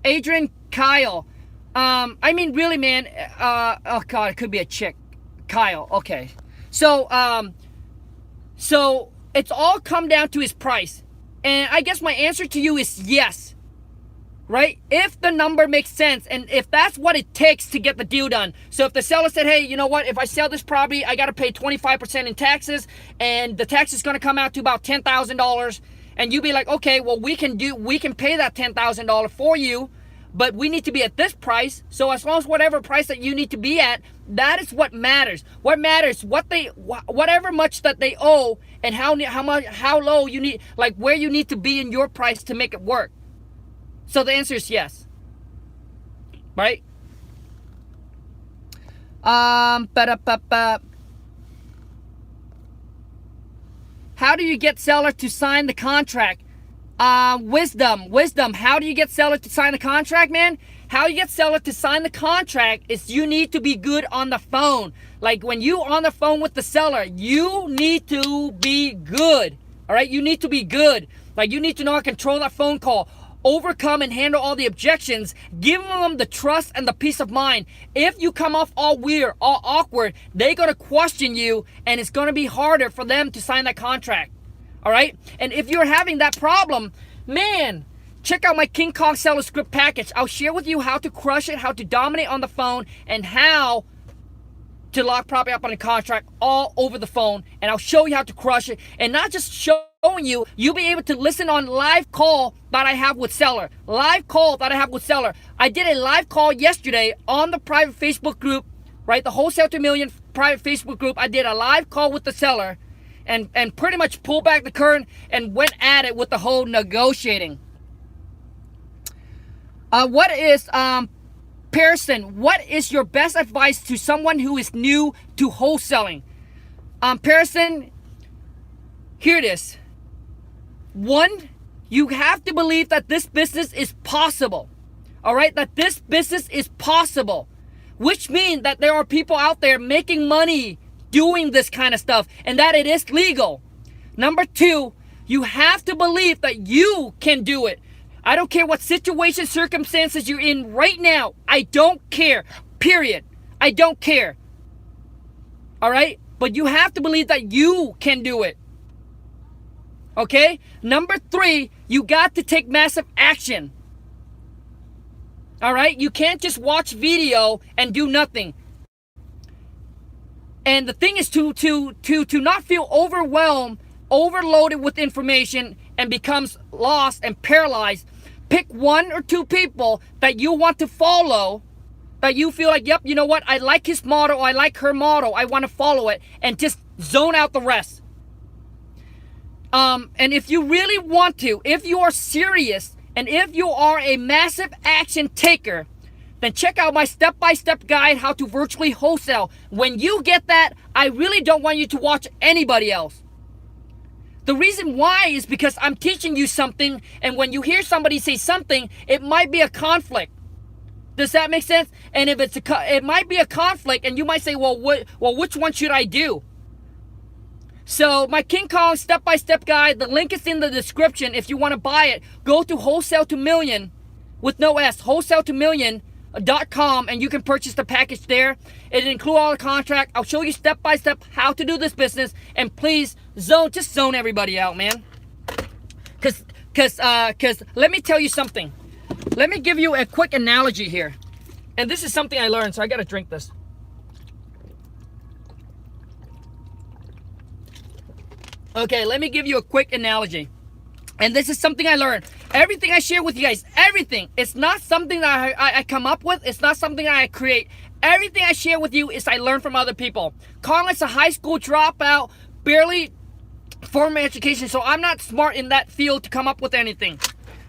Adrian Kyle. I mean, really, man. Oh God, it could be a chick. Kyle. Okay. So it's all come down to his price, and I guess my answer to you is yes. Right? If the number makes sense, and if that's what it takes to get the deal done. So if the seller said, hey, you know what? If I sell this property, I got to pay 25% in taxes, and the tax is going to come out to about $10,000, and you be like, okay, well, we can pay that $10,000 for you. But we need to be at this price. So as long as whatever price that you need to be at, that is what matters. What matters, whatever much that they owe, and how low you need, like where you need to be in your price to make it work. So the answer is yes. Right? How How do you get seller to sign the contract? Wisdom. How do you get seller to sign the contract, man? How you get seller to sign the contract is you need to be good on the phone. Like when you on the phone with the seller, you need to be good. All right, you need to be good. Like you need to know how to control that phone call, overcome and handle all the objections, give them the trust and the peace of mind. If you come off all weird, all awkward, they're gonna question you, and it's gonna be harder for them to sign that contract. All right, and if you're having that problem, man, check out my Khang Seller Script package. I'll share with you how to crush it, how to dominate on the phone, and how to lock property up on a contract all over the phone. And I'll show you how to crush it. And not just showing you, you'll be able to listen on live call that I have with seller. Live call that I have with seller. I did a live call yesterday on the private Facebook group, right? The Wholesale to Million private Facebook group. I did a live call with the seller and pretty much pulled back the curtain and went at it with the whole negotiating. Pearson, what is your best advice to someone who is new to wholesaling? Pearson, here it is. One, you have to believe that this business is possible. All right, that this business is possible, which means that there are people out there making money doing this kind of stuff and that it is legal. Number two, you have to believe that you can do it. I don't care what situation, circumstances you're in right now. I don't care. Period. I don't care. All right? But you have to believe that you can do it. Okay? Number three, you got to take massive action. All right? You can't just watch video and do nothing. And the thing is to not feel overwhelmed, overloaded with information, and becomes lost and paralyzed. Pick one or two people that you want to follow, that you feel like, yep, you know what, I like his model, I like her model, I want to follow it, and just zone out the rest. And if you really want to, if you are serious, and if you are a massive action taker, then check out my step-by-step guide, how to virtually wholesale. When you get that, I really don't want you to watch anybody else. The reason why is because I'm teaching you something, and when you hear somebody say something, it might be a conflict. Does that make sense? And if it might be a conflict, and you might say, well, which one should I do? So my Khang step-by-step guide, the link is in the description. If you want to buy it, go to Wholesale to Million with no S, wholesale2million.com, and you can purchase the package there. It includes all the contract. I'll show you step-by-step how to do this business, and please just zone everybody out, man. Cause let me tell you something. Let me give you a quick analogy here. And this is something I learned, so I gotta drink this. Okay, let me give you a quick analogy. And this is something I learned. Everything I share with you guys, everything, it's not something that I come up with. It's not something that I create. Everything I share with you is I learn from other people. Khang is a high school dropout, barely formal education, so I'm not smart in that field to come up with anything.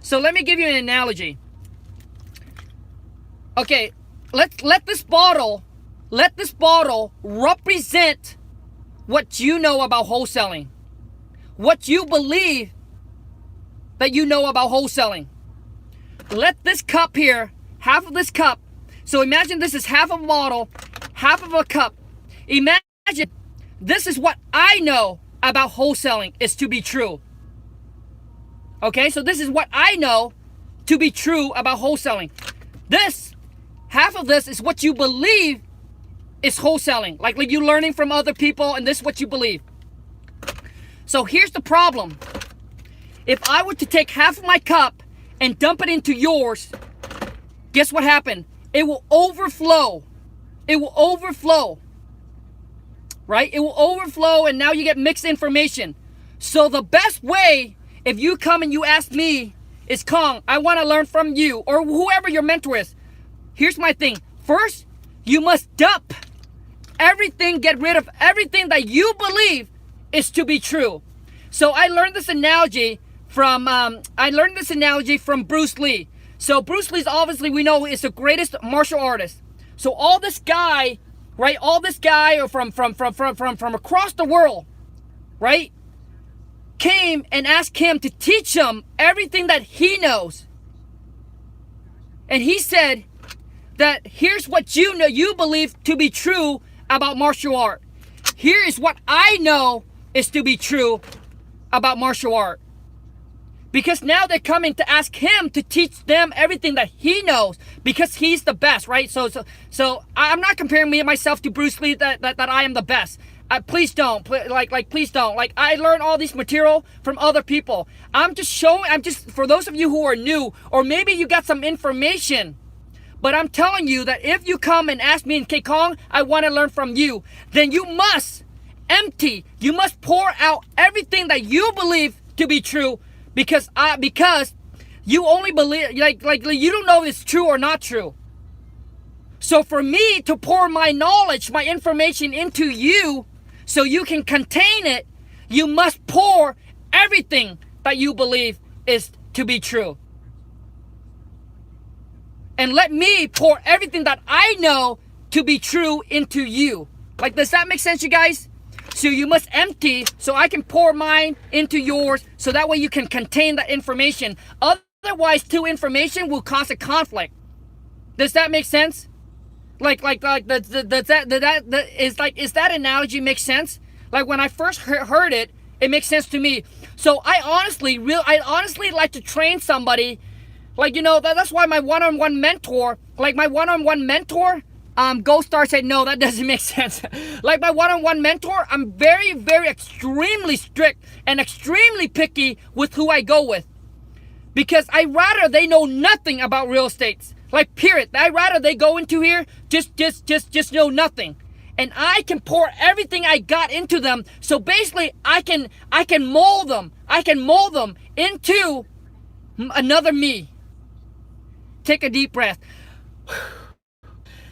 So let me give you an analogy. Okay, let this bottle represent what you know about wholesaling. What you believe that you know about wholesaling. Let this cup here, half of this cup, so imagine this is half of a bottle, half of a cup. Imagine this is what I know about wholesaling is to be true. Okay, so this is what I know to be true about wholesaling. This, half of this is what you believe is wholesaling. Like you learning from other people, and this is what you believe. So here's the problem. If I were to take half of my cup and dump it into yours, guess what happened? It will overflow. It will overflow. Right? It will overflow, and now you get mixed information. So the best way, if you come and you ask me, is Khang, I want to learn from you, or whoever your mentor is. Here's my thing. First, you must dump everything, get rid of everything that you believe is to be true. So I learned this analogy from Bruce Lee. So Bruce Lee's, obviously we know, is the greatest martial artist. So all this guy, right? All this guy from across the world, right? came and asked him to teach him everything that he knows. And he said that here's what you know, you believe to be true about martial art. Here is what I know is to be true about martial art. Because now they're coming to ask him to teach them everything that he knows because he's the best, right? So I'm not comparing me and myself to Bruce Lee that I am the best. Please don't. Please don't. Like, I learned all this material from other people. I'm just, for those of you who are new, or maybe you got some information, but I'm telling you that if you come and ask me, okay, Khang, I want to learn from you, then you must you must pour out everything that you believe to be true, because you only believe, like you don't know if it's true or not true. So for me to pour my knowledge, my information into you so you can contain it, you must pour everything that you believe is to be true. And let me pour everything that I know to be true into you. Like, does that make sense, you guys? So you must empty so I can pour mine into yours, so that way you can contain that information. Otherwise, two information will cause a conflict. Does that make sense? Is that analogy make sense? Like, when I first heard it, it makes sense to me. So I honestly like to train somebody. Like, you know, that's why my one-on-one mentor, Gold Star said, no, that doesn't make sense. Like, my one-on-one mentor, I'm very, very extremely strict and extremely picky with who I go with. Because I rather they know nothing about real estate. Like, period. I rather they go into here, just know nothing. And I can pour everything I got into them. So basically, I can mold them. I can mold them into another me. Take a deep breath.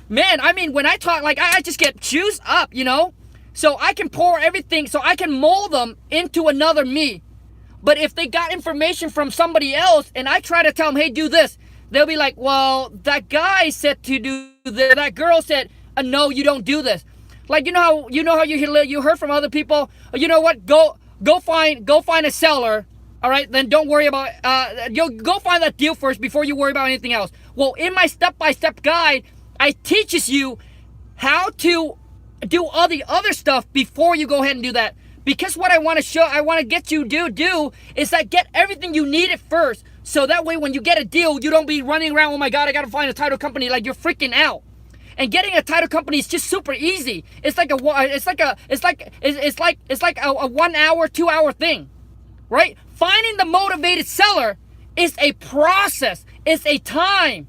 Man, I mean, when I talk, like, I just get juiced up, you know? So I can pour everything, so I can mold them into another me. But if they got information from somebody else, and I try to tell them, hey, do this, they'll be like, well, that guy said to do this. That girl said, no, you don't do this. Like, you know how you heard from other people, you know what, go find a seller. All right, then don't worry about, you'll go find that deal first before you worry about anything else. Well, in my step-by-step guide, I teaches you how to do all the other stuff before you go ahead and do that. Because what I want to get you to do is that get everything you need at first. So that way when you get a deal, you don't be running around, oh my God, I got to find a title company, like you're freaking out. And getting a title company is just super easy. It's like a 1 hour, 2 hour thing, right? Finding the motivated seller is a process. It's a time.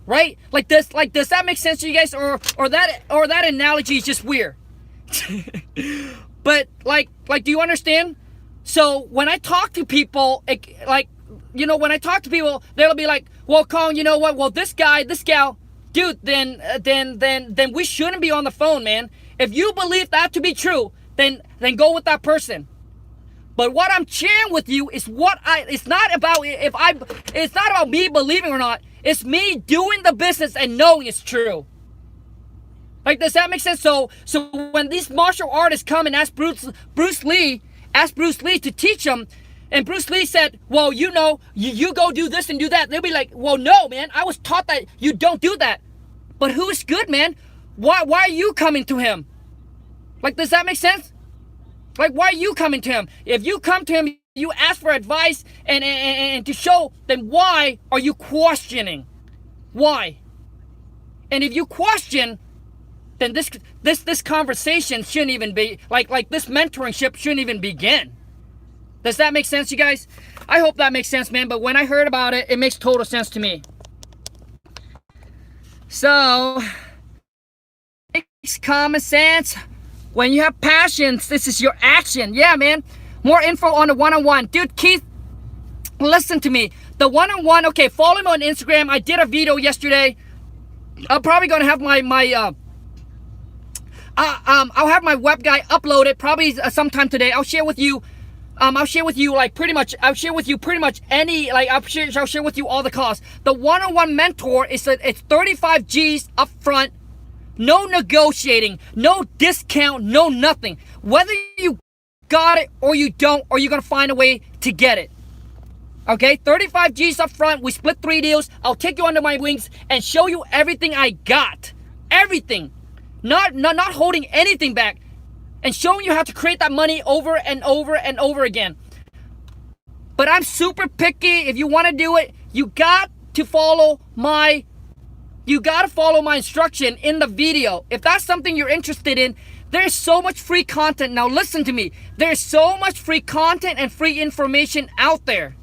Right? Like this, does that make sense to you guys? Or that analogy is just weird. But like, do you understand? So when I talk to people, when I talk to people, they'll be like, well, Khang, you know what? Well, this guy, this gal, dude, then we shouldn't be on the phone, man. If you believe that to be true, then go with that person. But what I'm sharing with you is it's not about me believing or not. It's me doing the business and knowing it's true. Like, does that make sense? So when these martial artists come and ask Bruce Lee to teach them, and Bruce Lee said, well, you know, you go do this and do that. They'll be like, well, no, man, I was taught that you don't do that. But who's good, man? Why are you coming to him? Like, does that make sense? Like, why are you coming to him? If you come to him, you ask for advice and to show, then why are you questioning? Why? And if you question, then this conversation shouldn't even be, like this mentorship shouldn't even begin. Does that make sense, you guys? I hope that makes sense, man. But when I heard about it, it makes total sense to me. So, it's common sense. When you have passions, this is your action. Yeah, man. More info on the one-on-one. Dude, Keith, listen to me. The one-on-one, okay, follow me on Instagram. I did a video yesterday. I'm probably going to have I'll have my web guy upload it probably sometime today. I'll share with you I'll share with you all the costs. The one-on-one mentor it's 35 G's up front. No negotiating, no discount, no nothing. Whether you got it or you don't, or you're going to find a way to get it. Okay, 35 G's up front. We split 3 deals. I'll take you under my wings and show you everything I got. Everything. Not holding anything back. And showing you how to create that money over and over and over again. But I'm super picky. If you want to do it, you got to follow my instruction in the video. If that's something you're interested in, there's so much free content. Now listen to me. There's so much free content and free information out there.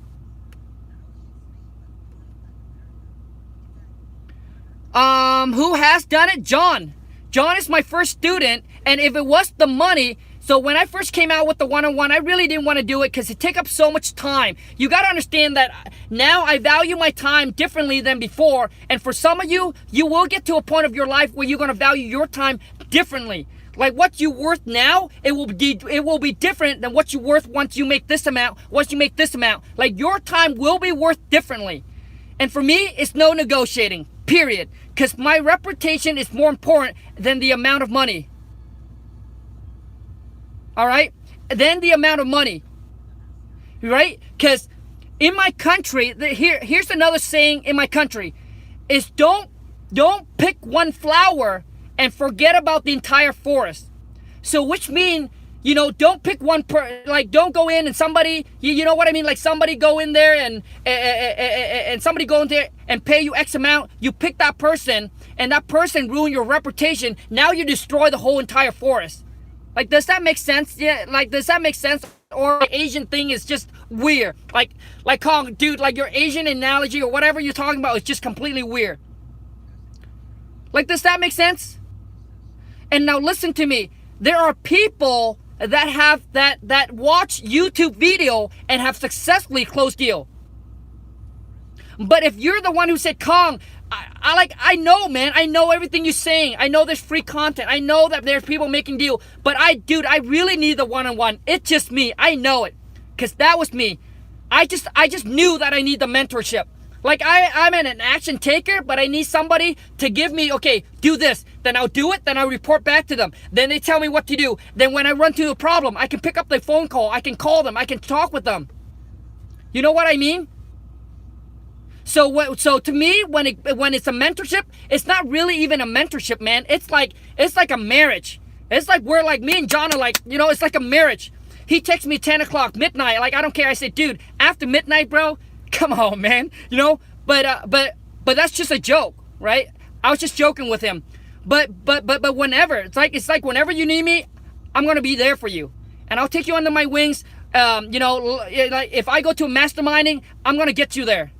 Who has done it? John. John is my first student, and if it was the money, so when I first came out with the one-on-one, I really didn't want to do it because it take up so much time. You got to understand that now I value my time differently than before, and for some of you, you will get to a point of your life where you're going to value your time differently. Like what you're worth now, it will be different than what you're worth once you make this amount, once you make this amount. Like your time will be worth differently. And for me, it's no negotiating, period. Because my reputation is more important than the amount of money. All right? Than the amount of money. Right? Because in my country, here's another saying in my country, is don't pick one flower and forget about the entire forest. So which means, you know, don't pick one don't go in and somebody, you know what I mean? Like somebody go in there and somebody go in there and pay you X amount. You pick that person and that person ruin your reputation. Now you destroy the whole entire forest. Like, does that make sense? Yeah, like, does that make sense? Or Asian thing is just weird. Like Khang, dude, like your Asian analogy or whatever you're talking about is just completely weird. Like, does that make sense? And now listen to me. There are people that have that watch YouTube video and have successfully closed deal. But if you're the one who said, Khang, I know, man, I know everything you're saying. I know there's free content. I know that there's people making deal. But I really need the one-on-one. It's just me. I know it. Because that was me. I just knew that I need the mentorship. Like I'm an action taker, but I need somebody to give me, okay, do this. Then I'll do it. Then I'll report back to them. Then they tell me what to do. Then when I run to a problem, I can pick up the phone call. I can call them. I can talk with them. You know what I mean? So to me, when it's a mentorship, it's not really even a mentorship, man. It's like a marriage. It's like we're like, me and John are like, you know, it's like a marriage. He texts me 10 o'clock, midnight. Like, I don't care. I said, dude, after midnight, bro, come on, man. You know, but that's just a joke, right? I was just joking with him. But whenever, it's like whenever you need me, I'm gonna be there for you, and I'll take you under my wings. You know, like if I go to a masterminding, I'm gonna get you there.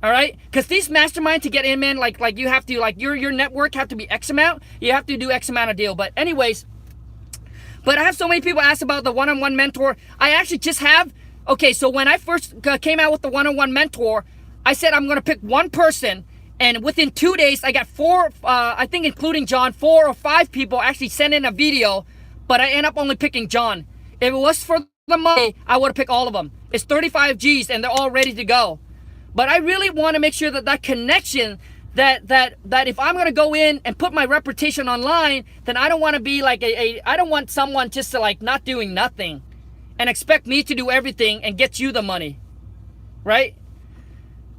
All right, because these mastermind to get in, man, like you have to, like your network have to be X amount. You have to do X amount of deal. But anyways, but I have so many people ask about the one-on-one mentor. I actually just have. Okay, so when I first came out with the one-on-one mentor, I said I'm gonna pick one person, and within 2 days I got 4, I think including John, 4 or 5 people actually sent in a video, but I end up only picking John. If it was for the money, I would have picked all of them. It's 35 G's and they're all ready to go. But I really want to make sure that connection, that if I'm gonna go in and put my reputation online, then I don't want to be like I don't want someone just to like not doing nothing and expect me to do everything and get you the money, right?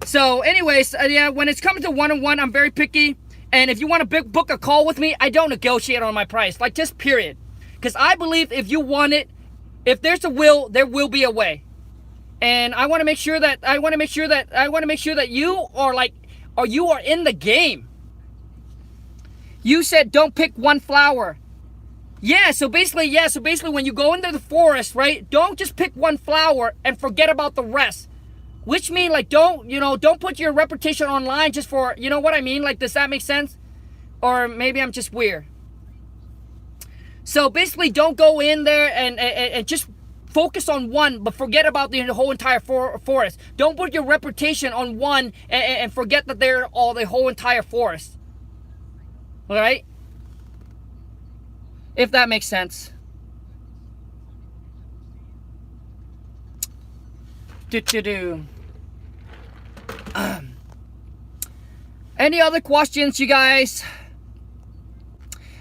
So anyways, yeah, when it's coming to one-on-one, I'm very picky. And if you want to book a call with me, I don't negotiate on my price, like just period. Because I believe if you want it, if there's a will, there will be a way. And I want to make sure that you are like, or you are in the game. You said don't pick one flower. Yeah, so basically when you go into the forest, right, don't just pick one flower and forget about the rest. Which means like don't put your reputation online just for, you know what I mean? Like, does that make sense? Or maybe I'm just weird. So basically don't go in there and just focus on one, but forget about the whole entire forest. Don't put your reputation on one and forget that they're all the whole entire forest. All right? If that makes sense. Any other questions, you guys?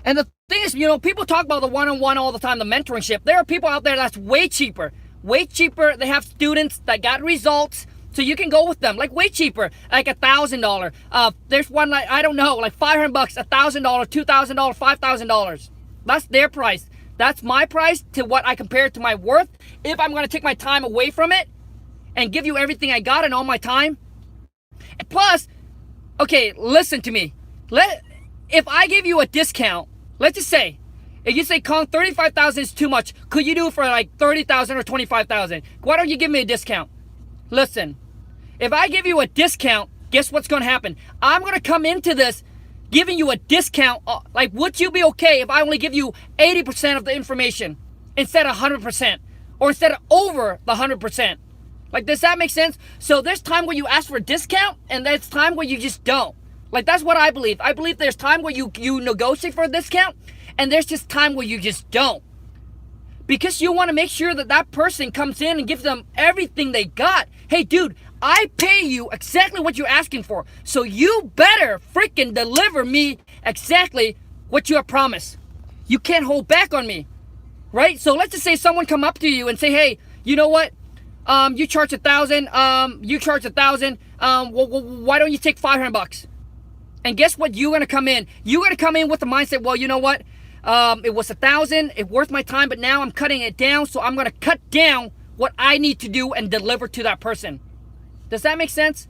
And the thing is, people talk about the one-on-one all the time, the mentorship. There are people out there that's way cheaper. Way cheaper. They have students that got results, so you can go with them. Like way cheaper, like $1,000. There's one like, I don't know, like $500, $1,000, $2,000, $5,000. That's their price. That's my price to what I compare it to my worth. If I'm gonna take my time away from it and give you everything I got and all my time. And plus, okay, listen to me. If I give you a discount, let's just say, if you say, Khang, $35,000 is too much, could you do it for like $30,000 or $25,000? Why don't you give me a discount? Listen, if I give you a discount, guess what's gonna happen? I'm gonna come into this giving you a discount. Like, would you be okay if I only give you 80% of the information instead of 100%? Or instead of over the 100%? Like, does that make sense? So there's time where you ask for a discount, and there's time where you just don't. Like, that's what I believe. I believe there's time where you negotiate for a discount, and there's just time where you just don't. Because you want to make sure that that person comes in and gives them everything they got. Hey, dude, I pay you exactly what you're asking for. So you better freaking deliver me exactly what you have promised. You can't hold back on me, right? So let's just say someone come up to you and say, hey, you know what? You charge $1,000. You charge $1,000. Why don't you take $500? And guess what? You're gonna come in. You're gonna come in with the mindset. Well, you know what? It was $1,000. It worth my time, but now I'm cutting it down. So I'm gonna cut down what I need to do and deliver to that person. Does that make sense?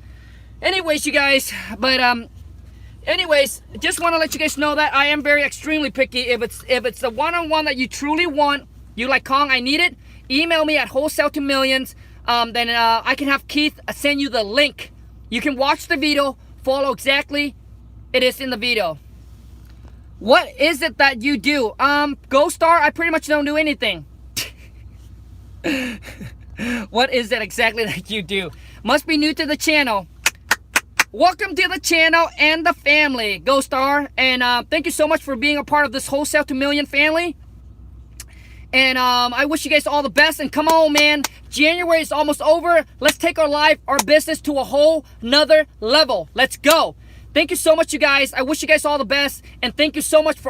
Anyways, you guys. But anyways, just want to let you guys know that I am very extremely picky. If it's the one-on-one that you truly want, you like, Khang, I need it. Email me at Wholesale to Millions. Then I can have Keith send you the link. You can watch the video, follow exactly it is in the video. What is it that you do? Ghost Star, I pretty much don't do anything. What is it exactly that you do? Must be new to the channel. Welcome to the channel and the family, Ghost Star. And thank you so much for being a part of this Wholesale to Million family. And I wish you guys all the best. And come on, man. January is almost over. Let's take our life, our business to a whole nother level. Let's go. Thank you so much, you guys. I wish you guys all the best. And thank you so much for all